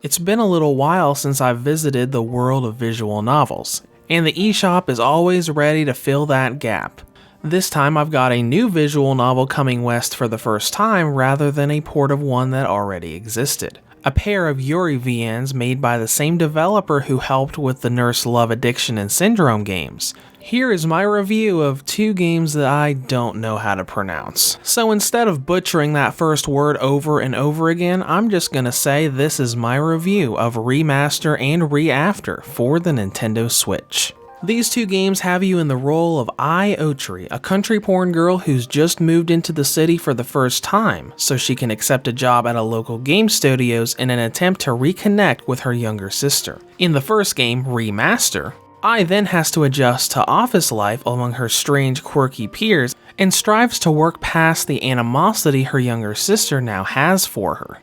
It's been a little while since I've visited the world of visual novels, and the eShop is always ready to fill that gap. This time I've got a new visual novel coming west for the first time rather than a port of one that already existed. A pair of Yuri VNs made by the same developer who helped with the Nurse Love Addiction and Syndrome games. Here is my review of two games that I don't know how to pronounce. So instead of butchering that first word over and over again, I'm just gonna say this is my review of Remaster and Re-After for the Nintendo Switch. These two games have you in the role of Ai Otri, a country porn girl who's just moved into the city for the first time, so she can accept a job at a local game studios in an attempt to reconnect with her younger sister. In the first game, Remaster, Ai then has to adjust to office life among her strange, quirky peers and strives to work past the animosity her younger sister now has for her.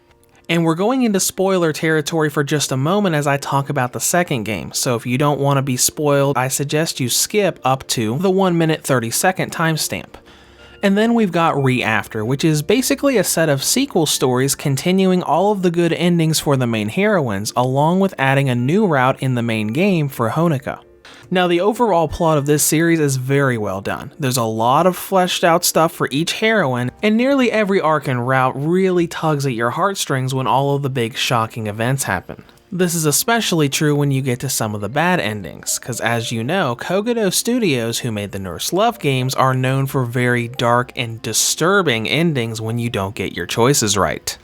And we're going into spoiler territory for just a moment as I talk about the second game, so if you don't want to be spoiled, I suggest you skip up to the 1 minute 30 second timestamp. And then we've got Re-After, which is basically a set of sequel stories continuing all of the good endings for the main heroines, along with adding a new route in the main game for Honoka. Now, the overall plot of this series is very well done. There's a lot of fleshed out stuff for each heroine, and nearly every arc and route really tugs at your heartstrings when all of the big shocking events happen. This is especially true when you get to some of the bad endings, because as you know, Kogoro Studios, who made the Nurse Love games, are known for very dark and disturbing endings when you don't get your choices right.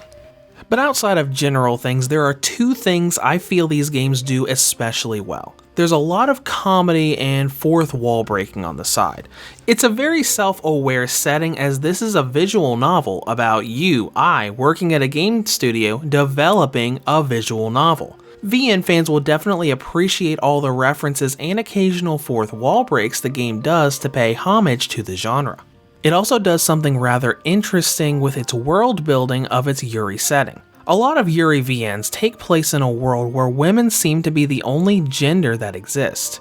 But outside of general things, there are two things I feel these games do especially well. There's a lot of comedy and fourth wall breaking on the side. It's a very self-aware setting as this is a visual novel about I, working at a game studio developing a visual novel. VN fans will definitely appreciate all the references and occasional fourth wall breaks the game does to pay homage to the genre. It also does something rather interesting with its world building of its Yuri setting. A lot of Yuri VNs take place in a world where women seem to be the only gender that exists.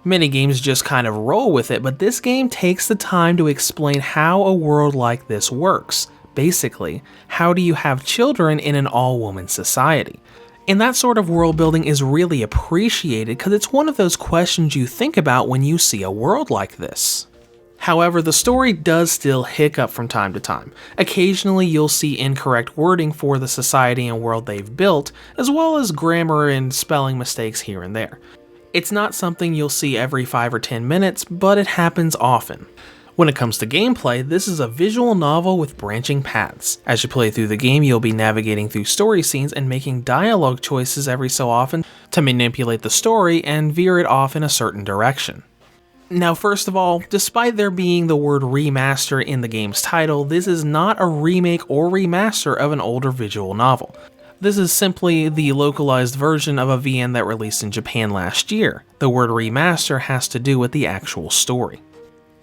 Many games just kind of roll with it, but this game takes the time to explain how a world like this works. Basically, how do you have children in an all-woman society? And that sort of world building is really appreciated because it's one of those questions you think about when you see a world like this. However, the story does still hiccup from time to time. Occasionally you'll see incorrect wording for the society and world they've built, as well as grammar and spelling mistakes here and there. It's not something you'll see every 5 or 10 minutes, but it happens often. When it comes to gameplay, this is a visual novel with branching paths. As you play through the game, you'll be navigating through story scenes and making dialogue choices every so often to manipulate the story and veer it off in a certain direction. Now, first of all, despite there being the word remaster in the game's title, this is not a remake or remaster of an older visual novel. This is simply the localized version of a VN that released in Japan last year. The word remaster has to do with the actual story.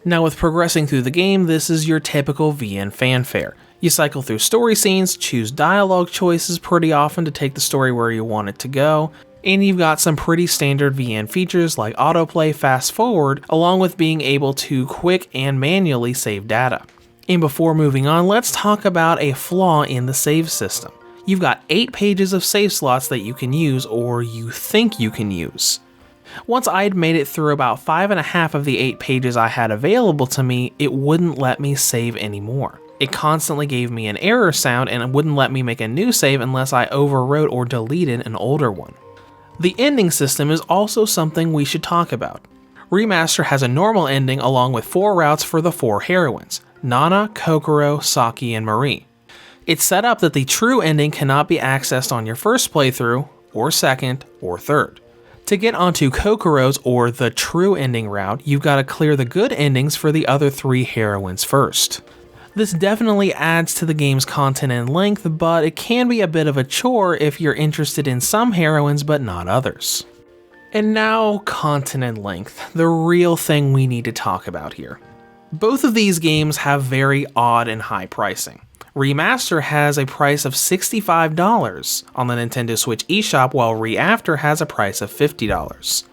Now, with progressing through the game, this is your typical VN fanfare. You cycle through story scenes, choose dialogue choices pretty often to take the story where you want it to go, and you've got some pretty standard VN features like autoplay, fast forward, along with being able to quick and manually save data. And before moving on, let's talk about a flaw in the save system. You've got 8 pages of save slots that you can use, or you think you can use. Once I'd made it through about 5.5 of the 8 pages I had available to me, it wouldn't let me save anymore. It constantly gave me an error sound and it wouldn't let me make a new save unless I overwrote or deleted an older one. The ending system is also something we should talk about. Remaster has a normal ending along with 4 routes for the 4 heroines, Nana, Kokoro, Saki, and Marie. It's set up that the true ending cannot be accessed on your first playthrough, or second, or third. To get onto Kokoro's or the true ending route, you've got to clear the good endings for the other 3 heroines first. This definitely adds to the game's content and length, but it can be a bit of a chore if you're interested in some heroines but not others. And now, content and length, the real thing we need to talk about here. Both of these games have very odd and high pricing. Remaster has a price of $65 on the Nintendo Switch eShop, while Re-After has a price of $50.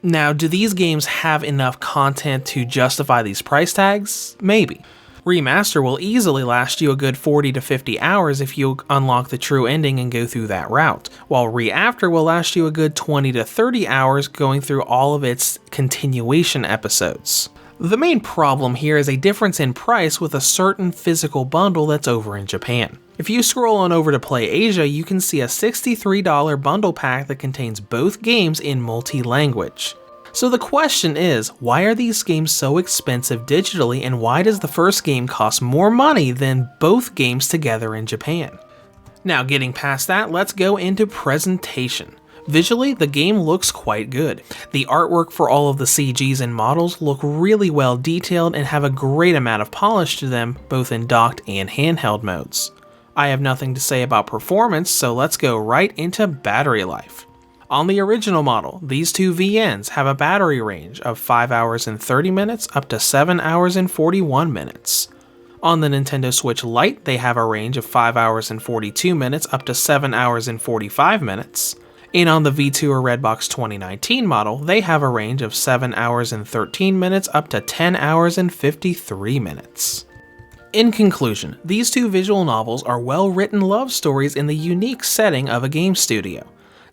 Now, do these games have enough content to justify these price tags? Maybe. Remaster will easily last you a good 40 to 50 hours if you unlock the true ending and go through that route, while Reafter will last you a good 20 to 30 hours going through all of its continuation episodes. The main problem here is a difference in price with a certain physical bundle that's over in Japan. If you scroll on over to Play Asia, you can see a $63 bundle pack that contains both games in multi-language. So the question is, why are these games so expensive digitally, and why does the first game cost more money than both games together in Japan? Now, getting past that, let's go into presentation. Visually, the game looks quite good. The artwork for all of the CGs and models look really well detailed and have a great amount of polish to them, both in docked and handheld modes. I have nothing to say about performance, so let's go right into battery life. On the original model, these two VNs have a battery range of 5 hours and 30 minutes up to 7 hours and 41 minutes. On the Nintendo Switch Lite, they have a range of 5 hours and 42 minutes up to 7 hours and 45 minutes. And on the V2 or Redbox 2019 model, they have a range of 7 hours and 13 minutes up to 10 hours and 53 minutes. In conclusion, these two visual novels are well-written love stories in the unique setting of a game studio.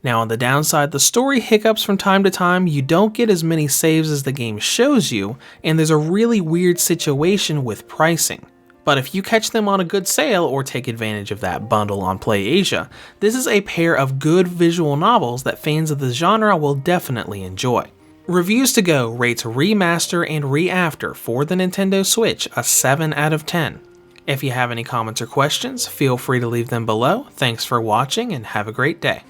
Now on the downside, the story hiccups from time to time, you don't get as many saves as the game shows you, and there's a really weird situation with pricing. But if you catch them on a good sale or take advantage of that bundle on Play Asia, this is a pair of good visual novels that fans of the genre will definitely enjoy. Reviews to Go rates Remaster and Reafter for the Nintendo Switch a 7 out of 10. If you have any comments or questions, feel free to leave them below. Thanks for watching and have a great day.